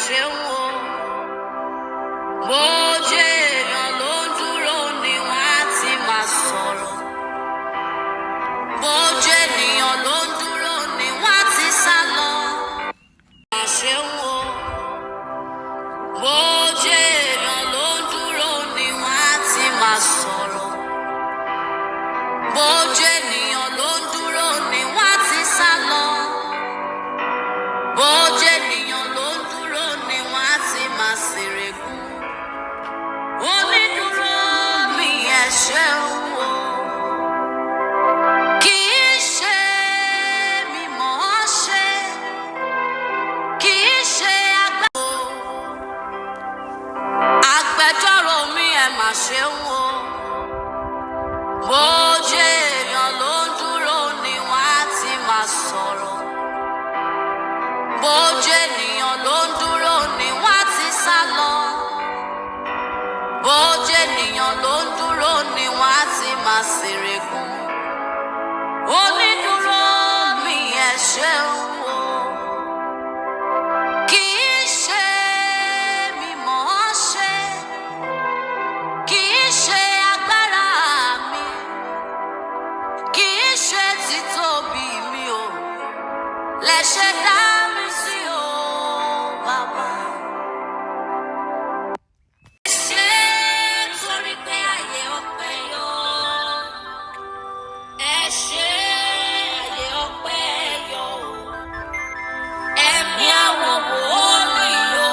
ṣe ń wo. Bó jẹ́ èèyàn ló ń dúró ni wọ́n á ti máa sọ̀rọ̀. Bó jẹ́ ènìyàn ló ń dúró ni wọ́n á ti sá lọ. Ṣe ń wo. Bó jẹ́ èèyàn ló ń dúró ni wọ́n á ti máa sọ̀rọ̀. Bó jẹ́ ènìyàn ló ń dúró ni wọ́n á ti sá lọ. Bó jẹ́ ènìyàn ló ń dúró ni wọ́n á ti máa ṣèrègùn. Onídùúró mi ẹ ṣeun o. Kì í ṣe mi mọ̀ ọ́ ṣe, kì í ṣe agbára. Agbẹjọ́rò mi ẹ mà ṣeun o. Bó jẹ́ èèyàn ló ń dúró ni wọ́n á ti máa sọ̀rọ̀. Bó jẹ́ ènìyàn ló ń dúró ni wọ́n á ti sá lọ. Bó jẹ́ ènìyàn ló ń dúró ni wọ́n á ti máa ṣèrègùn. Onídùúró mi ẹ ṣeun o. Kì í ṣe mi mọ̀ ọ́ ṣe, kì í ṣe agbára mi, kì í ṣe títóbi mi o. Lẹ ṣe dá mi sí o, Bàbá. Ṣé torí pé ayé ọpẹ́ yọ? Ẹ ṣé ayé ọpẹ́ yọ o. Ẹ̀mí àwọn wòlíì yọ,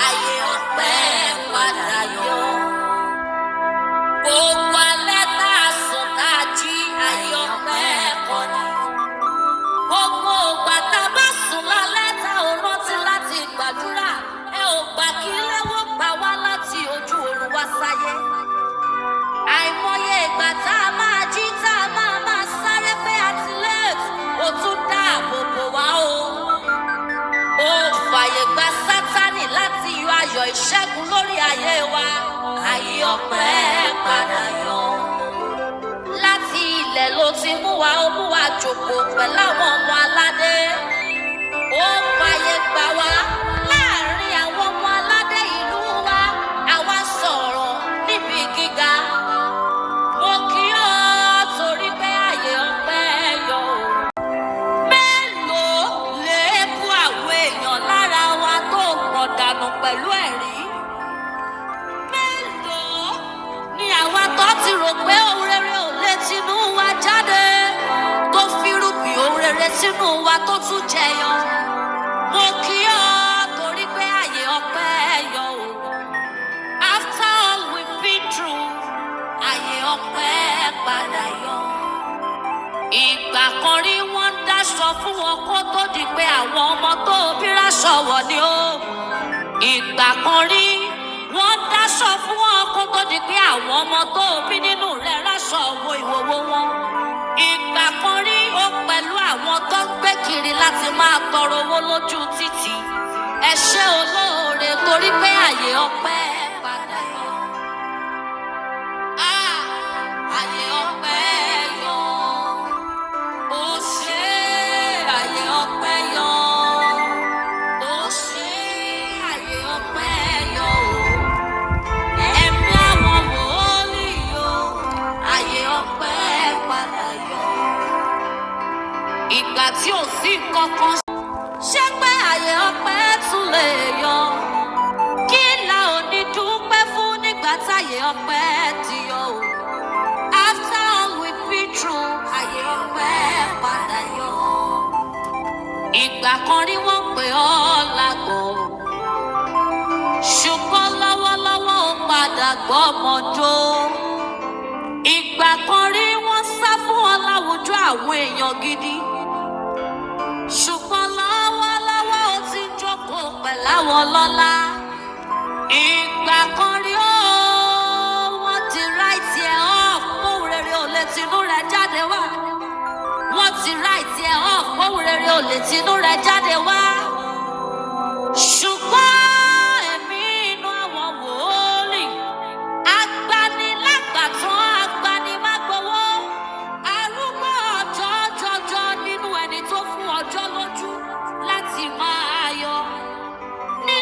ayé ọpẹ́ padà yọ. Gbogbo alẹ́ tá a sùn tá a jí, ayé ọpẹ́ kọ́ ni. Gbogbo ìgbà tá a bá sùn lálẹ́ tá ò rántí láti gbàdúrà, ẹ ò gbà kí léwó gbà wá láti ojú oorun wá sáyé. Àìmọye ìgbà tá a máa jí tá a máa sáré pé àti late, ó tún dáàbò bò wá o. Ó fàyè gba Sátánì láti yọ ayọ̀ ìṣẹ́gun lórí ayé wa. Ayé ọpẹ́ padà yọ. Láti ilẹ̀ ló ti mú wa, ó mú wa jókòó pẹ̀lú àwọn ọmọ aládé. Ó fàyè gbà wá láàrin àwọn ọmọ aládé ìlú wa. Àwa sọ̀rọ̀ níbi gíga. Mo kí ọ torí pé ayé ọpẹ́ yọ o. Mélòó lè bú àwọn èèyàn lára wa tó pọ̀ dànù pẹ̀lú ẹ̀rí? Mélòó ni àwa tó ti rò pé ohun rere ò lè tinú wa jáde, tó fírùgbìn ohun rere sínú wa tó tún jẹyọ? Mo kí ọ torí pé ayé ọpẹ́ yọ o. After all we've been through, ayé ọpẹ́ padà yọ. Ìgbà kan rí wọ́n ń dáṣọ fún wọn kó tó di pé àwọn ọmọ tó bí ráṣọ wọ̀ ni ó. Ìgbà kan rí wọ́n ń dáṣọ fún wọn kó tó di pé àwọn ọmọ tó bí nínú rẹ̀ ráṣọ wo ìhòòhò wọn. Ìgbà kan rí ó pẹ̀lú àwọn tó ń gbé kiri láti máa tọrọ owó lójú títì. Ẹ ṣé olóore torí pé ayé ọpẹ́ padà yọ. Ayé ọpẹ́ yọ. Ó ṣé ayé ọpẹ́ yọ. Ó ṣé ayé ọpẹ́ yọ o. Ẹ̀mí àwọn wòlíì yọ, ayé ọpẹ́ padà yọ. Ìgbà tí ò sí kankan, ṣé pé ayé ọpẹ́ tún lè yọ? Kí la ò ní dúpẹ́ fún nígbà táyé ọpẹ́ ti yọ o? After all we've been through, ayé ọpẹ́ padà yọ. Ìgbà kan rí wọ́n pè ọ́ lágbo, ṣùgbọ́n lọ́wọ́lọ́wọ́ ó padà gbọ́mọdó. Ìgbà kan rí wọ́n sá fún ọ láwùjọ àwọn èèyàn gidi, ṣùgbọ́n lọ́wọ́lọ́wọ́ ó ti ń jókòó pẹ̀lú àwọn lọ́lá. Ìgbà kan rí ó wọ́n ti ráìtì ẹ̀ ọ́ kóhùn rere ò lè tinú rẹ̀ jáde wá. Wọ́n ti ráìtì ẹ̀ ọ́ kóhùn rere ò lè tinú rẹ̀ jáde wá. Ṣùgbọ́n ẹ̀mí inú àwọn wòlíì, agbanilágbàtàn agbanimágbowó, arúgbó ọjọ́ jọjọ nínú ẹni tó fún ọjọ́ lójú láti máa yọ. Ní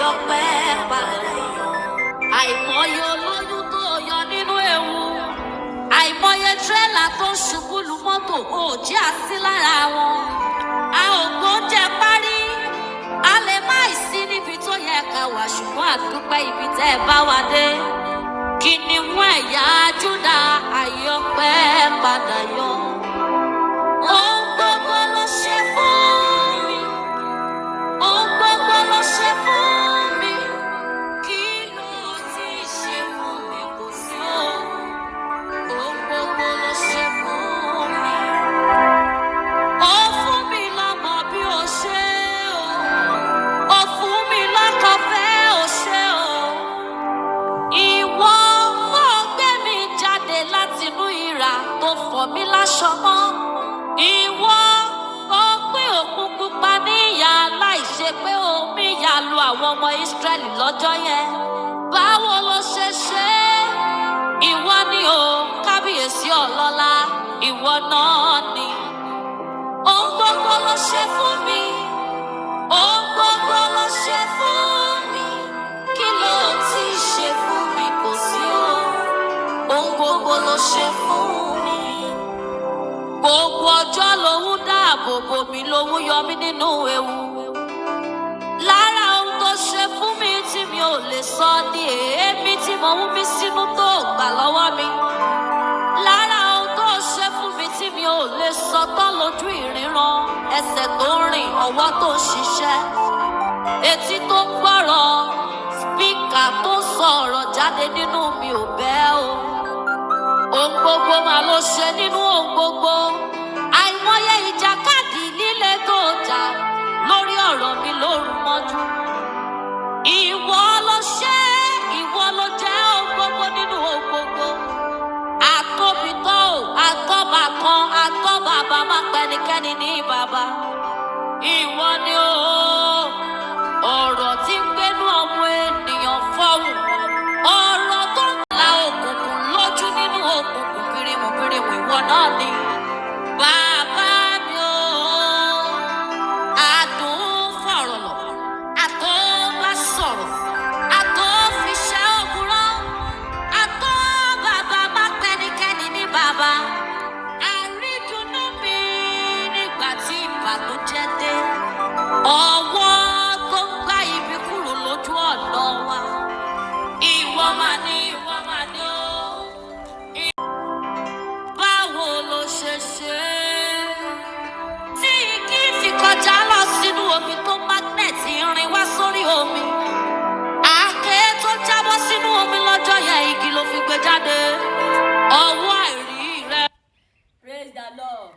ayọ̀pẹ́ padà yọ. Àìmọye olóyún tó yọ nínú ewu. Àìmọye tírélà tó ṣubú lu mọ́tò ò jẹ́ àsí lára wọn. A ò gbóúnjẹ parí. A lè má sí níbi tó yẹ ká wà ṣùgbọ́n àdúpẹ́ ibi tẹ́ ẹ bá wa dé. Kìnìún ẹ̀yà Júdà ayọ̀pẹ́ padà yọ. Ohun gbogbo ló ṣe fún mi. Ohun gbogbo ló ṣe fún mi. Kí ló ti ṣe fún mi kò sí o. Ohun gbogbo ló ṣe fún mi. Ó fún mi lọ́mọ bí o ṣe o. Ó fún mi lọ́kọ fẹ́ o ṣe o. Ìwọ ó gbé mi jáde látinú ìrà tó fọ̀ mí láṣọ mọ́. Ìwọ ó pín òkun pupa níyà láìṣe pé omi yà lu àwọn ọmọ Ísírẹ́lì lọ́jọ́ yẹn. Báwo ló ṣe ṣe é? Ìwọ ni o, kábíyèsí ọlọ́lá, ìwọ náà ni. Ohun gbogbo ló ṣe fún mi. Ohun gbogbo ló ṣe fún mi. Kí ló ti ṣe fún mi kò sí o. Ohun gbogbo ló ṣe fún mi. Gbogbo ọjọ́ lòun dáàbò bò mí, lòun yọ mí nínú ewu. Lára ohun tó ṣe fún mi tí mi ò lè sọ ni èémí tí mo mú mi sínú tó gbà lọ́wọ́ mi. Lára ohun tó ṣe fún mi tí mi ò lè sọ tán lójú ìríran, ẹsẹ̀ tó ń rìn, ọwọ́ tó ń ṣiṣẹ́, etí tó ń gbọ́rọ̀, spíkà tó ń sọ ọ̀rọ̀ jáde nínú mi ò bẹ́ o. Ohun gbogbo máa ló ṣe nínú ohun gbogbo. Àìmọye ìjàkadì líle tó jà lórí ọ̀rọ̀ mi lóru mọ́jú. Ìwọ ló ṣe é, ìwọ ló jẹ́ ohun gbogbo nínú ohun gbogbo. Àtóbi tó o, àtọ́ba kan, àtọ́bàbà má pẹ́nikẹ́ni ní bàbá. Ìwọ ni o, ọ̀rọ̀ tí ń gbénú ọmọ ènìyàn fọ́hùn. Ọ̀rọ̀ tó ń la òkùnkùn lójú nínú òkùnkùn pírímù ìwọ náà ni. Bàbá mi o, adùn fọ̀rọ̀ lọ, àtọ́ bá sọ̀rọ̀, àtọ́ fi ṣẹ́ òwúrọ̀, àtọ́ bàbá má pẹ́nikẹ́ni ní bàbá. Àrídùnnú mi nígbà tí ìbànújẹ́ dé. Ọwọ́ tó ń gbá ibi kúrò lójú ọ̀nà wa. Ìwọ máa ní, ìwọ máa ní o. Báwo ló ṣe ṣe é? Tí igi fi kọjá lọ sínú omi tó magnet irin wá sórí omi. Àáké tó jábọ́ sínú omi lọ́jọ́ yẹn igi ló fi gbé jáde. Ọwọ́ àìrí rẹ. Praise the Lord.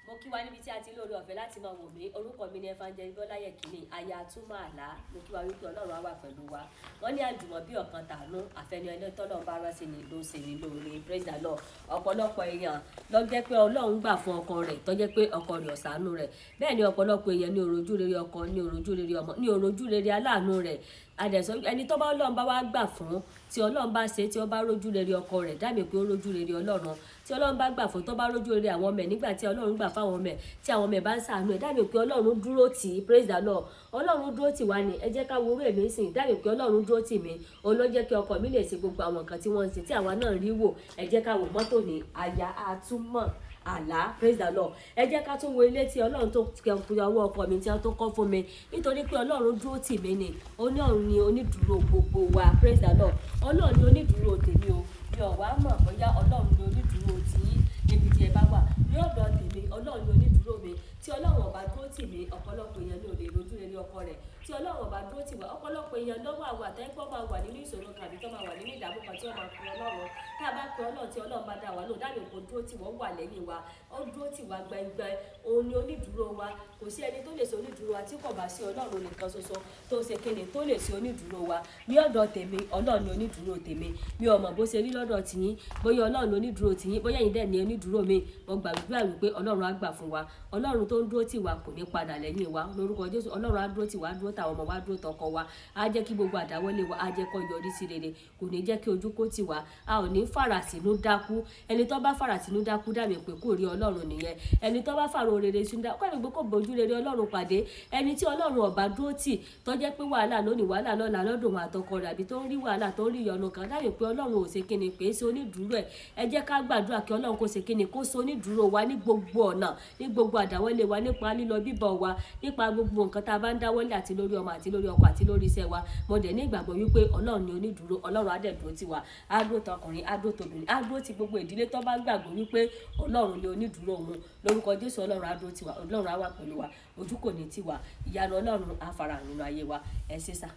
Mo kí wa níbi tí a ti lóore ọ̀fẹ́ láti máa wò mí. Orúkọ mi ni Evangelist Bọ́láyẹ̀ Kínní, aya Túmọ̀ Àlá. Mo kí wa wípé Ọlọ́run á wà pẹ̀lú wa. Wọ́n ní àjùmọ̀ bí ọ̀kan tàánú, àfẹni ẹni tọ́lọ́run bá rán sí ni ló ṣe ní lóore. Praise the Lord. Ọ̀pọ̀lọpọ̀ èèyàn ló jẹ́ pé Ọlọ́run gbà fún ọkọ rẹ̀, tó jẹ́ pé ọkọ rẹ̀ ò ṣàánú rẹ̀. Bẹ́ẹ̀ ni ọ̀pọ̀lọpọ̀ èèyàn ní òrojú rere ọkọ, ní òrojú rere ọmọ, ní òrojú rere aláàánú rẹ̀. Adẹ̀sọ ẹni tó bá Ọlọ́run bá wá gbà fún, tí Ọlọ́run bá ṣe, tí ó bá rójú rere ọkọ rẹ̀, dábìí pé ó rójú rere Ọlọ́run. Tí Ọlọ́run bá gbà fún, tó bá rójú rere àwọn ọmọ ẹ̀ nígbà tí Ọlọ́run gbà fáwọn ọmọ ẹ̀, tí àwọn ọmọ ẹ̀ bá ń ṣàánú ẹ̀, dábìí pé Ọlọ́run dúró tì í. Praise the Lord. Ọlọ́run dúró tì wá ni. Ẹ jẹ́ ká wo orú èmi sìn, dábìí pé Ọlọ́run dúró tì mí. Òun ló jẹ́ kí ọkọ mi lè ṣe gbogbo àwọn nǹkan tí wọ́n ń ṣe, tí àwa náà rí wò. Ẹ jẹ́ ká wo mọ́tò ní aya Túmọ̀ Àlá. Praise the Lord. Ẹ jẹ́ ká tún wo ilé tí Ọlọ́run tó kẹ́ ọwọ́ ọkọ mi tí wọ́n tó kọ́ fún mi, nítorí pé Ọlọ́run dúró tì mí ni. Ọlọ́run ni onídùúró gbogbo wa. Praise the Lord. Ọlọ́run ni onídùúró tèmi o. Mi ò wá mọ̀ bóyá Ọlọ́run ni onídùúró tiyín níbi tí ẹ bá wà. Ní ọ̀dọ̀ tèmi, Ọlọ́run ni onídùúró mi. Tí Ọlọ́run ọba dúró tì mí, ọ̀pọ̀lọpọ̀ èèyàn ní ò lè rojú rere ọkọ rẹ̀. Tí Ọlọ́run ọba dúró tì wá, ọ̀pọ̀lọpọ̀ èèyàn lọ́wọ́ àwọn àtẹ́gbọ́n máa wà nínú ìṣòro kan àbí tó máa wà nínú ìdààmú kan tí wọ́n máa pe Ọlọ́run. Tá a bá pe Ọlọ́run tí Ọlọ́run bá dá wa lò, dábìí kò dúró tì wọ́n wà lẹ́yìn wa. Ó dúró tì wá gbẹngbẹng. Òun ni onídùúró wa. Kò sí ẹni tó lè ṣe onídùúró wa tí kò bá sí Ọlọ́run nìkan ṣoṣo tó ṣe kíni tó lè ṣe onídùúró wa. Ní ọ̀dọ̀ tèmi, Ọlọ́run ni onídùúró tèmi. Mi ò mọ̀ bó ṣe rí lọ́dọ̀ tiyín, bóyá Ọlọ́run ni onídùúró tiyín, bóyá ẹ̀yin dẹ̀ ni onídùúró mi. Mo gbàdúrà wípé Ọlọ́run á gbà fún wa. Ọlọ́run tó ń dúró tì wá kò ní padà lẹ́yìn wa. Lórúkọ Jésù, Ọlọ́run ọlọ́run á dúró tì wá, dúró tàwọn ọmọ wa, dúró tọkọ wa, á jẹ́ kí gbogbo àdáwọ́lé wa á jẹ́ kó yọrí sí rere, kò ní jẹ́ kí ojú kó tì wá, a ò ní fàràsínú dákú. Ẹni tó bá fàràsínú dákú dàbí pé kò rí ọlọ́run nìyẹn. Ẹni tó bá fàrò rere sínú dákú kò ní pé kò bójú rere ọlọ́run pàdé. Ẹni tí ọlọ́run ọba dúró tì tó jẹ́ pé wàhálà lónìí wàhálà lọ́la lọ́dún àtọkọ rẹ̀ àbí tó ń rí wàhálà tó ń rí ìyọnu kan dàbí pé ọlọ́run ò ṣe kíni pé ṣe onídùúró ẹ̀. Ẹ jẹ́ ká gbàdúrà kí ọlọ́run kó ṣe kíni kó ṣe onídùúró wa ní gbogbo ọ̀nà, ní gbogbo àdáwọ́lé wa, nípa lílọ bíbọ̀ wa, nípa gbogbo nǹkan tá a bá ń dáwọ́lé àti lórí ọmọ àti lórí ọkọ àti lórí iṣẹ́ wa. Mo dẹ̀ ní ìgbàgbọ́ wípé ọlọ́run ni onídùúró, ọlọ́run á dẹ̀ dúró tì wá, á dúró tọkùnrin, á dúró tobìnrin, á dúró ti gbogbo ìdílé tó bá gbàgbọ́ wípé ọlọ́run ni onídùúró wọn. Lórúkọ Jésù ọlọ́run á dúró tì wá, ọlọ́run á wà pẹ̀lú wa, ojú kò ní tì wá, ìyanu ọlọ́run á farahàn nínú ayé wa. Ẹ ṣé sà.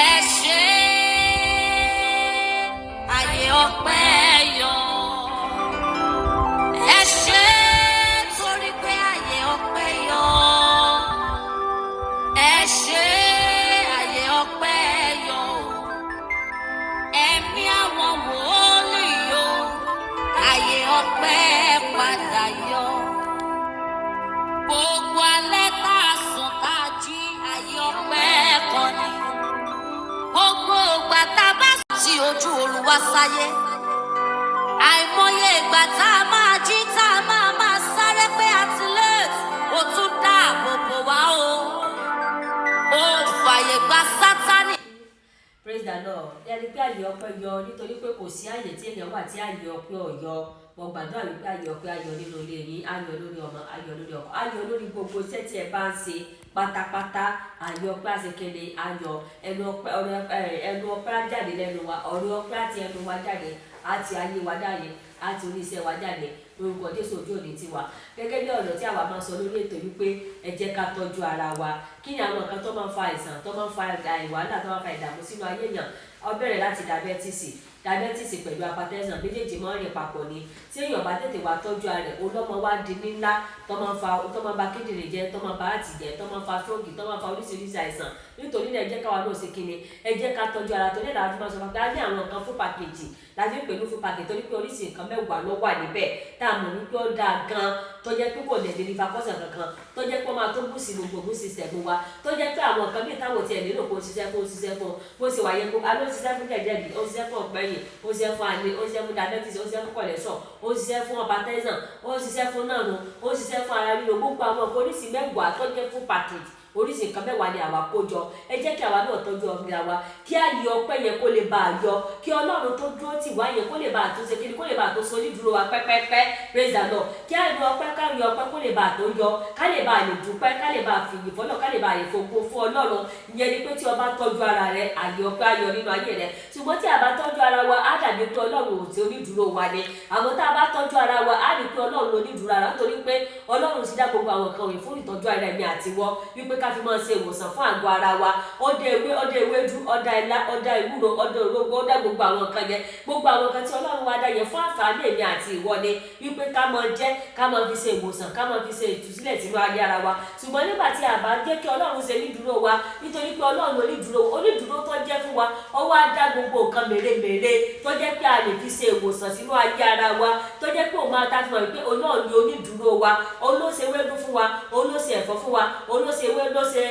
Ẹ ṣé ayé ọpẹ́ yọ. Ẹ ṣé torí pé ayé ọpẹ́ yọ. Ẹ ṣé ayé ọpẹ́ yọ. Ẹ̀mí àwọn wòlíì yọ. Ayé ọpẹ́ padà yọ. Gbogbo alẹ́ tá a sùn tá a jí ayé ọpẹ́ kọ́ ni. Gbogbo ìgbà tá a bá ti ojú oorun wá sáyé. Àìmọye ìgbà tá a máa jí tá a máa sáré pé àtìlẹ́ ó tún dáàbò bò wá o. Ó fàyè gba Sátánì. Praise the Lord. Ẹni pé àyè ọpẹ́ yọ nítorí pé kò sí àyè tí èèyàn wà tí àyè ọpẹ́ ò yọ. Mo gbàdúrà wípé ayọ̀ ọpẹ́ ayọ̀ nínú ilé yín, ayọ̀ lórí ọmọ, ayọ̀ lórí ọkọ, ayọ̀ lórí gbogbo iṣẹ́ tí ẹ bá ń ṣe pátápátá. Ayọ̀ ọpẹ́ àṣekele, ayọ̀ ẹnu ọpẹ́ á jáde lẹ́nu wa, ọ̀rọ̀ ọpẹ́ àti ẹnu wa jáde, àti ayé wa jáde, àti oníṣẹ́ wa jáde. Lórúkọ Jésù ojú òní tiwa. Gẹ́gẹ́ bí ọ̀rọ̀ tí àwa máa ń sọ lórí ètò wípé ẹ jẹ́ ká tọ́jú ara wa. Kí ni àwọn nǹkan tó máa ń fa àìsàn, tó máa ń fa ìwàhálà, tó máa ń fa ìdààmú sínú ayé èèyàn? Ó bẹ̀rẹ̀ láti diabetes pẹ̀lú hypertension, méjèèjì máa ń rìn papọ̀ ni. Tí èèyàn bá tètè wá tọ́jú ara rẹ̀, olọ́mọ wá di ńlá, tó máa ń ba kíndìnrín jẹ́, tó máa ń ba àtì jẹ́, tó máa ń fa stroke, tó máa ń fa oríṣiríṣi àìsàn. Nítorí náà ẹ jẹ́ káwa náà ṣe kíni, ẹ jẹ́ ká tọ́jú ara. Torí náà láti máa sọ pé a ní àwọn nǹkan fún pàkejì láti pè ní fún pàkejì torí pé oríṣi nǹkan mẹ́wàá ló wà níbẹ̀ tá a mọ̀ wípé ó dáa gan, tó jẹ́ pé kò lè fa kọ́sàn kankan, tó jẹ́ pé ó máa tó bùsì gbogbo bùsì sẹ̀gbọ́n wa, tó jẹ́ pé àwọn nǹkan bíi táwọn tiẹ̀ nílò kó ṣiṣẹ́ fún bó ṣe wà yẹ kó aló ṣiṣẹ́ fún jẹ̀jẹ̀rì, ó ṣiṣẹ́ fún ọ̀gbẹ́yìn, ó ṣiṣẹ́ fún àlè, ó ṣiṣẹ́ fún diabetes, ó ṣiṣẹ́ fún cholesterol, ó ṣiṣẹ́ fún hypertension, ó ṣiṣẹ́ fún nàrùn, ó ṣiṣẹ́ fún ara ríro. Gbogbo àwọn oríṣi mẹ́wàá tó jẹ́ fún pàkejì, oríṣi nǹkan mẹ́wàá ni àwa kó jọ. Ẹ jẹ́ kí àwa náà tọ́jú ọ̀gbìn wa, kí àyè ọpẹ́ yẹn kó lè bá a yọ, kí ọlọ́run tó dúró tì wá yẹn kó lè bá a tó ṣe kíni, kó lè bá a tó so onídùúró wa pẹ́pẹ́pẹ́. Praise the Lord. Kí àyè ọpẹ́ kárí ọpẹ́ kó lè bá a tó yọ, ká lè bá a lè dúpẹ́, ká lè bá a fìyìn fọ́lọ́, ká lè bá a lè fògo fún ọlọ́run. Ìyẹn ni pé tí o bá tọ́jú ara rẹ, àyè ọpẹ́ ayọ̀ nínú ayé rẹ. Ṣùgbọ́n tí a bá tọ́jú ara wa, á dàbí pé ọlọ́run ò tí onídùúró wa ni. Àmọ́ tá a bá tọ́jú ara wa, á rí pé ọlọ́run onídùúró ara, nítorí pé ọlọ́run ti dá gbogbo àwọn nǹkan wọ̀nyí fún ìtọ́jú ara ẹ̀mí àti wọ́, wípé ká fi máa ṣe ìwòsàn fún àgọ́ ara wa. Ọdẹ ewédú, ọdẹ ilá, ọdẹ ìwúro, ọdẹ orógbó, ọdẹ gbogbo àwọn nǹkan yẹn, gbogbo àwọn nǹkan tí ọlọ́run wa dá yẹn fún àǹfààní èmi àti ìwọ ni, wípé ká máa jẹ, ká máa fi ṣe ìwòsàn, ká máa fi ṣe ìtúsílẹ̀ sínú ayé ara wa. Ṣùgbọ́n nígbà tí a bá jẹ́ kí ọlọ́run ṣe onídùúró wa, nítorí pé ọlọ́run onídùúró tó jẹ́ fún wa, ó wá dá gbogbo nǹkan mèremère tó jẹ́ pé a lè fi ṣe ìwòsàn sínú ayé ara wa, tó jẹ́ pé òun máa ta fi hàn pé ọlọ́run ni onídùúró wa. Òun ló ṣe ewédú fún wa, òun ló ṣe ẹ̀fọ́ fún wa, òun ló ṣe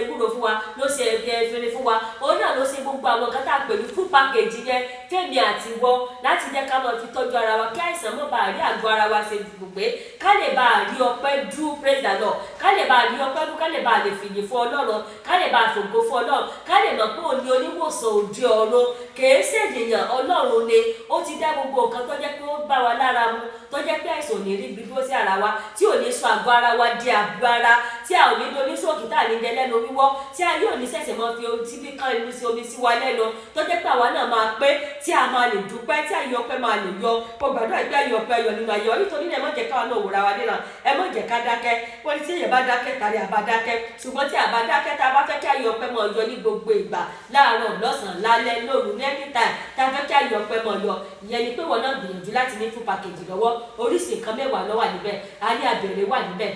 ewúro fún wa, ló ṣe fèrè fún wa. Òun náà ló ṣe gbogbo àwọn nǹkan tá a pè ní full package yẹn fẹ́mi àti wọ́, láti jẹ́ ká máa fi tọ́jú ara wa, kí àìsàn má bàa rí àgọ́ ara wa ṣe gbogbo, ká lè bá a rí ọpẹ́ dú. Praise the Lord. Ká lè bá a rí ọpẹ́ dú, ká lè bá a lè fìyìn fún ọlọ́run, ká lè bá a fògo fún ọlọ́run, ká lè mọ̀ pé òun ni oníwòsàn òde ọ̀run, kìí ṣèdèyàn, ọlọ́run ni. Ó ti dá gbogbo nǹkan tó jẹ́ pé ó bá wa lára mu, tó jẹ́ pé àìsàn ò ní rí gbígbó sí ara wa, tí ò ní sọ àgọ́ ara wa di àbú ara, tí a ò ní doní sókè tá à ní jẹ lẹ́nu wíwọ́, tí a yóò ní ṣẹ̀ṣẹ̀ máa fi omi síbí kan inú sí omi sí wa lẹ́nu, tó jẹ́ pé àwa náà máa pé, tí a máa lè dúpẹ́, tí àyè ọpẹ́ máa lè yọ. Mo gbàdúrà pé àyè ọpẹ́ yọ nínú ayé wa. Nítorí náà ẹ má jẹ́ káwa náà wòra wa níran, ẹ má jẹ́ ká dákẹ́. Wọ́n ní tí èèyàn bá dákẹ́ tàbí àbá dákẹ́, ṣùgbọ́n tí àbá dákẹ́ tá a bá fẹ́ kí àyè ọpẹ́ máa yọ ní gbogbo ìgbà, láàárọ̀, lọ́sàn-án, lálẹ́, lóru, ní anytime tá a fẹ́ kí àyè ọpẹ́ máa yọ, ìyẹn ni pé wọ́n náà gbìyànjú láti ní full package lọ́wọ́. Oríṣi nǹkan mẹ́wàá ló wà níbẹ̀, a ní àbẹ̀rẹ̀ wà níbẹ̀,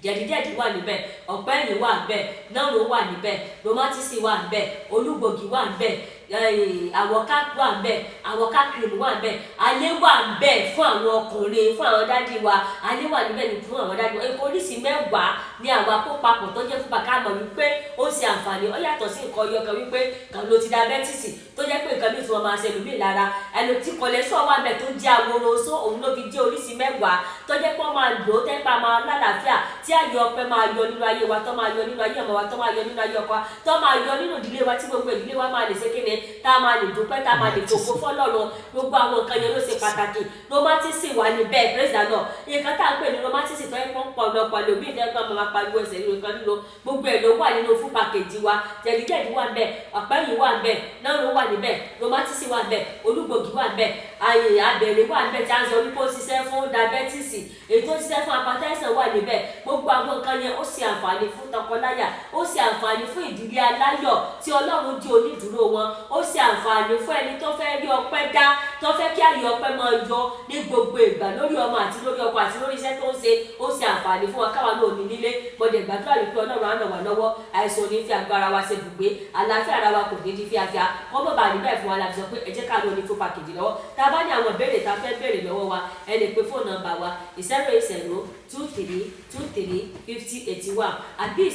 jẹ̀díjẹ̀dí wà níbẹ̀, ọ̀pẹ́ ẹ̀yìn wà níbẹ̀, náírà wà níbẹ̀, romatisi wà níbẹ̀, olúgbògì wà níbẹ̀, àwọ̀ká wà ń bẹ̀, àwọ̀ká cream wà ń bẹ̀, alẹ́ wà ń bẹ̀ fún àwọn ọkùnrin, fún àwọn dádì wa, alẹ́ wà níbẹ̀ ní fún àwọn dádì wa. Nǹkan oríṣi mẹ́wàá ni àwọn àkópapọ̀ tó jẹ́ fún bàkà mọ̀ wípé ó ṣe àǹfààní. Ó yàtọ̀ sí nǹkan ọyọ kan wípé kan ló ti diabetes tó jẹ́ pé nǹkan mìíràn tí wọ́n máa ṣe lómi lára. Ẹni tí cholesterol wà ń bẹ̀ tó jẹ́ àwòrán oṣó, òun ló fi jẹ́ oríṣi mẹ́wàá tó jẹ́ pé wọ́n máa lò ó tẹ́pà máa lálàáfíà, tí àyè ọpẹ́ máa yọ nínú ayé wa, tó máa yọ nínú ayé ọmọ wa, tó máa yọ nínú ayé ọkọ wa, tó máa yọ nínú ìdílé wa, tí gbogbo ìdílé wa máa lè ṣe kéde, tá a máa lè dúpẹ́, tá a máa lè fògo fọ́lọ́run. Gbogbo àwọn nǹkan yẹn ló ṣe pàtàkì. Rheumatism wà níbẹ̀, praise the Lord. Nǹkan tá à ń pè ní rheumatism tó yẹ kó ń pọ̀ lọ́pọ̀ lómi ìdẹ́gbọ́n máa pariwo ẹsẹ̀ nínú nǹkan lílo, gbogbo ẹ̀ ló wà nínú full package wa. Jẹ̀díjẹ̀dí wà níbẹ̀, ọ̀pẹ́yìn wà níbẹ̀, náírà wà níbẹ̀, rheumatism wà níbẹ̀, olúgbògì wà níbẹ̀, abẹ̀rẹ̀ wà níbẹ̀ tí a ń sọ wípé ó ṣiṣẹ́ fún diabetes, èyí tó ṣiṣẹ́ fún hypertension wà níbẹ̀. Gbogbo àwọn nǹkan yẹn ó ṣe àǹfààní fún tọkọláyà, ó ṣe àǹfààní fún ìdílé aláyọ̀ tí Ọlọ́run di onídùúró wọn, ó ṣe àǹfààní fún ẹni tó fẹ́ rí ọpẹ́ dá, tó fẹ́ kí àyè ọpẹ́ máa yọ ní gbogbo ìgbà lórí ọmọ àti lórí ọkọ àti lórí iṣẹ́ tó ń ṣe. Ó ṣe àǹfààní fún wa káwa náà ní nílé. Bọ́dẹ̀ gbàdúrà wípé Ọlọ́run á ràn wá lọ́wọ́, àìsàn ò ní fi agbára wa ṣe bùgbé, àlàáfíà ara wa kò ní di fíafíà. Wọ́n bọ̀ bá níbẹ̀ fún wa láti sọ pé ẹ jẹ́ ká lọ ní full package lọ́wọ́. Tá a bá ní àwọn ìbéèrè tá a fẹ́ béèrè lọ́wọ́ wa, ẹ lè pe fóònù nọ́mbà wa 08023235081 àbí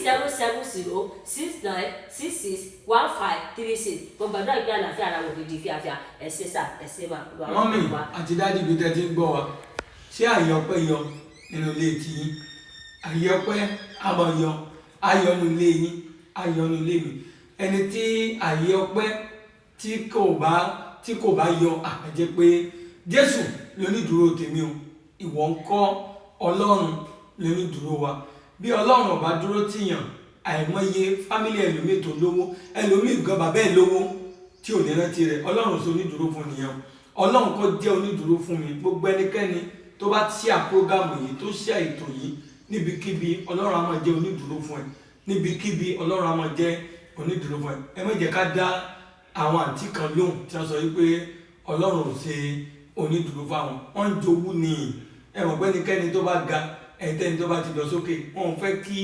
07069661536. Mo gbàdúrà ìgbé àlàáfíà ara wò ní di fíafíà. Ẹ ṣé sà, ẹ ṣé mà. Mọ́mì àti dádì bí tẹ́ ti ń gbọ́ wa, ṣé àyè ọpẹ́ yọ nínú ilé tí yín? Àyè ọpẹ́ á máa yọ, ayọ̀ nínú ilé yín, ayọ̀ nínú ilé mi. Ẹni tí àyè ọpẹ́ tí kò bá yọ, àjẹ́ pé Jésù lónídùúró tèmi o, ìwọ ń kọ́ Ọlọ́run lónídùúró wa. Bí Ọlọ́run ò bá dúró tìyàn, àìmọye fámílì ẹlòmíì tó lówó, ẹlòmíì gan bàbá ẹ̀ lówó tí ò ní rántí rẹ̀. Ọlọ́run sọ onídùúró fún nìyẹn. Ọlọ́run kò jẹ́ onídùúró fún mi. Gbogbo ẹnikẹ́ni tó bá ṣíà prógámù yìí, tó ṣíà ètò yìí, níbikíbi Ọlọ́run á máa jẹ́ onídùúró fún ẹ. Níbikíbi Ọlọ́run á máa jẹ́ onídùúró fún ẹ. Ẹ má jẹ́ ká dá àwọn àǹtí kan lóhùn tí wọ́n sọ wípé Ọlọ́run ò ṣe onídùúró fáwọn. Wọ́n ń jowú ni. Ẹ mọ̀ pé ẹnikẹ́ni tó bá ga, ẹnikẹ́ni tó bá ti lọ sókè, wọn ò fẹ́ kí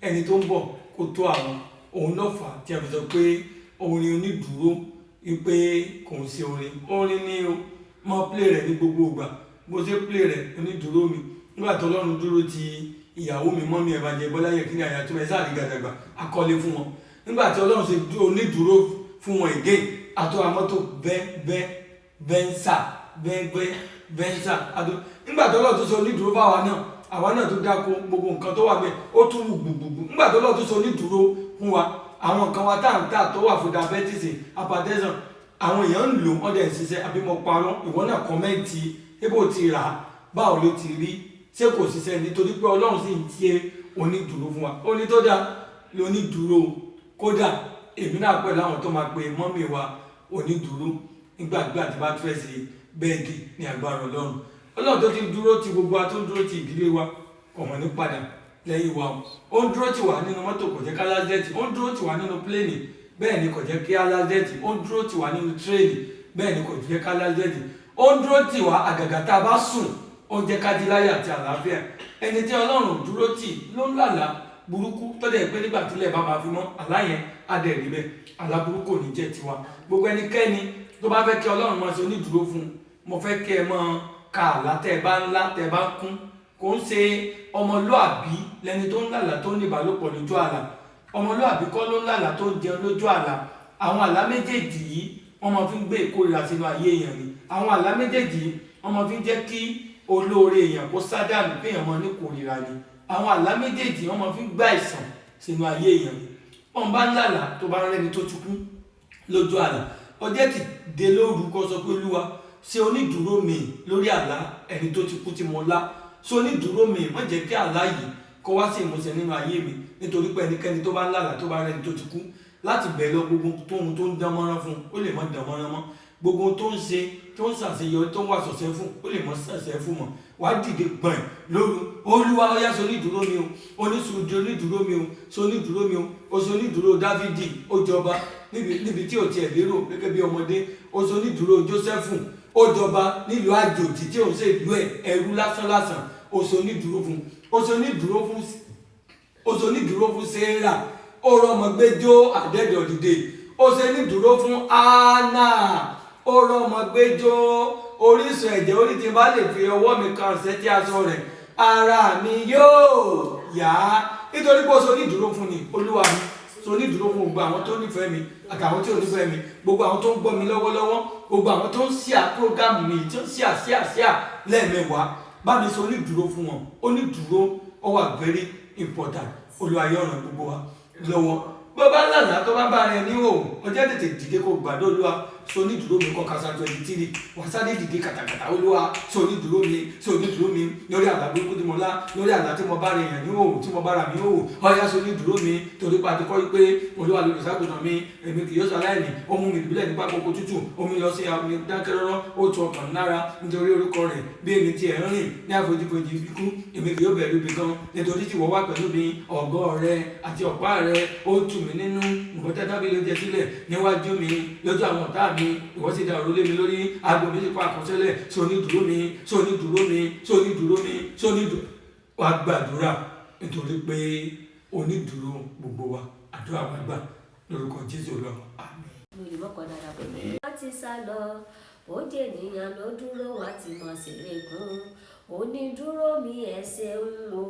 ẹni tó ń bọ̀ kó tó àwọn. Òun náà fà á tí a fi sọ pé orin onídùúró wípé kò ń ṣe orin. Orin ni o, máa play rẹ̀ ní gbogbo ìgbà. Bó ṣe play rẹ̀ onídùúró mi. Nígbà tí Ọlọ́run dúró ti ìyàwó mi mọ́mí Evangelist Bọ́lá Yẹkínní Àyàtúmọ̀ ẹ̀ sáà ní gàdàgbà akọ́lé fún wọn. Nígbà tí Ọlọ́run ṣe onídùúró fún wọn èdè, àtọ́ àmọ́tò Venza ado. Nígbà tí Ọlọ́run tó ṣe onídùúró fáwa náà, àwa náà tó dáko gbogbo nǹkan tó wà bẹ́ẹ̀, ó tún wù gbùgbùgbù. Nígbà tí Ọlọ́run tó ṣe onídùúró fún wa, àwọn nǹkan wa táǹtà tó wà fún diabetes, hypertension, àwọn èèyàn ń lò wọ́n dẹ̀ ń ṣiṣẹ́. Àbí mo parọ́, ìwọ náà kọ́mẹ́ǹtì ébò ti rà á, báwo ló ti rí, ṣé kò ṣiṣẹ́? Nítorí pé Ọlọ́run sì ń tiẹ̀ onídùúró fún wa. Oní tó dá lónídùúró. Kódà èmi náà pẹ̀lú àwọn tó máa pe mọ́mì wa onídùúró nígbàgbà tí bá fẹ́ ṣe bẹ́ẹ̀dì ní agbára Ọlọ́run. Ọlọ́run tó ti dúró ti gbogbo wa, tó ń dúró ti ìdílé wa, kò mọ̀ ní padà lẹ́yìn wa. Ó ń dúró ti wà nínú mọ́tò, kò jẹ́ ká lásẹ̀tì. Ó ń dúró ti wà nínú pléènì, bẹ́ẹ̀ ni kò jẹ́ kí á lásẹ̀tì. Ó ń dúró ti wà nínú tírèènì, bẹ́ẹ̀ ni kò jẹ́ ká lásẹ̀tì. Ó ń dúró ti wà àgàgà tá a bá sùn, ó ń jẹ́ ká di láyọ̀ àti àlàáfíà. Ẹni tí Ọlọ́run dúró tì ló ń lálàá burúkú tó dẹ̀ pé nígbà tílẹ̀ bá máa fi mọ́, àlá yẹn á dẹ̀ rí bẹ́ẹ̀. Àlá burúkú ò ní jẹ́ tiwa. Gbogbo ẹnikẹ́ni tó bá fẹ́ kí Ọlọ́run máa ṣe onídùúró fún un, mo fẹ́ kí ẹ máa ka àlá tẹ́ ẹ bá ńlá, tẹ́ ẹ bá kún. Kò ń ṣe ọmọlúàbí lẹni tó ń lálàá tó ń ní ìbálòpọ̀ lójú àlá. Ọmọlúàbí kọ́ ló ń lálàá tó ń jẹun lójú àlá. Àwọn àlá méjèèjì yìí wọ́n máa fi ń gbé ìkórìíra sínú ayé èèyàn ni. Àwọn àlá méjèèjì yìí wọ́n máa fi ń jẹ́ kí olóore èèyàn kó sádànù, pé èèyàn máa ní ìkórìíra ni. Àwọn àlá méjèèjì wọ́n máa fi ń gbá ìsàn sínú ayé èèyàn ni. Wọ́n bá ń lálàá tó bá ń rẹ́ni tó ti kú lójú àlá, ọjọ́ ti dé lóru kó sọ pé Olúwa ṣe onídùúró mi lórí àlá ẹni tó ti kú tí mo lá. Ṣe onídùúró mi, má jẹ́ kí àlá yìí kó wá sí ìmúṣẹ nínú ayé mi. Nítorí pé ẹnikẹ́ni tó bá ń lálàá tó bá rẹ́ni tó ti kú, láti bẹ̀rẹ̀ lọ gbogbo tóhun tó ń dán mọ́rán fún ó lè má dán mọ́rán mọ́. Gbogbo tó ń ṣe, tó ń ṣàṣeyọrí, tó ń wà sọ̀sẹ́ fún ó lè má ṣàṣẹ fún mọ́. Wàá dìde gbọ̀n lóru, Olúwa ó yá ṣe onídùúró mi o, onídùúró mi o, ṣe onídùúró mi o. Ó ṣe onídùúró Dáfídì, ó jọba níbi tí ò tiẹ̀ lérò gẹ́gẹ́ bí ọmọdé. Ó ṣe onídùúró Jósẹ́fù, ó jọba nílùú àjòjì tí òun ṣe ìlú ẹ̀ ẹrú lásán. Ó ṣe onídùúró fún. Ó ṣe onídùúró fún Sérà. Ó rọmọ gbẹjọ àdẹ́dọ̀ dìde. ó ṣe nídúró fún Áánà ó rọmọ gbẹjọ orísun ẹ̀jẹ̀ orí tí n bá lè fi ọwọ́ mi kan ṣẹ́tí aṣọ rẹ̀ ara mi yóò yá nítorí pé ó ṣe onídúró fún ni Olúwa mi ṣe onídúró fún gbogbo àwọn tó nífẹ̀ẹ́ mi àtàwọn tí ò nífẹ̀ẹ́ mi gbogbo àwọn tó ń gbọ́ mi lọ́wọ́lọ́wọ́ gbogbo àwọn tó ń ṣíà prógámù mi tí ó ń ṣíà lẹ́ẹ̀mẹ́wàá bá mi ṣe onídúró fún wọn onídúró ó wà very important Olúwa yóò ràn gbogbo wa lọ́wọ́ bó bá lànà tó bá bá rẹ ní òun ọjọ́ tètè dìde kó gbàdó Olúwa sonídùúró mi kọ́ kásá 23 wọ́n sáré dìde kàtàkàtà Olúwa sonídùúró mi lórí àlá burúkú tí mo lá lórí àlá tí mo bá rẹ yàn ní òun tí mo bá rà mí òun ọ̀yá sonídùúró mi torí pa àti kọ́ pé Olúwa lórí ìsákòtàn mi èmi kì yóò sọ aláìní ó mú mi ìbílẹ̀ nípa kókó tútù omi lọ sí àwọn dákẹ́rọ́rọ́ ó tu ọkàn lára nítorí orúkọ rẹ̀ bí èmi ti ẹ̀ ń rìn ní àfojífojì ikú èmi kì yóò bẹ̀rù ibi kan nítorí tí wọ́n wà pẹ̀lú mi ọ̀gọ́ rẹ àti ọ̀pá rẹ ó tù mí nínú ìwọ́n tẹ́ tábìlì oúnjẹ sílẹ̀ níwájú mi lójú àwọn ọ̀tá mi ìwọ́n sì dá òrùlé mi lórí aago mi sì pa àkọsílẹ̀ sónídùúró mi wá gbàdúrà nítorí pé onídùúró gbogbo wa àdúrà wa gbà lórúkọ Jésù lọ àmín. mo lè mọ́kàn dáadáa pẹ̀lú. wọ́n ti sá lọ ó jẹ́ ènìyàn ló dúró wá ti mọ̀ sí rẹ̀ gún onídùúró mi ẹsẹ̀ ń wo.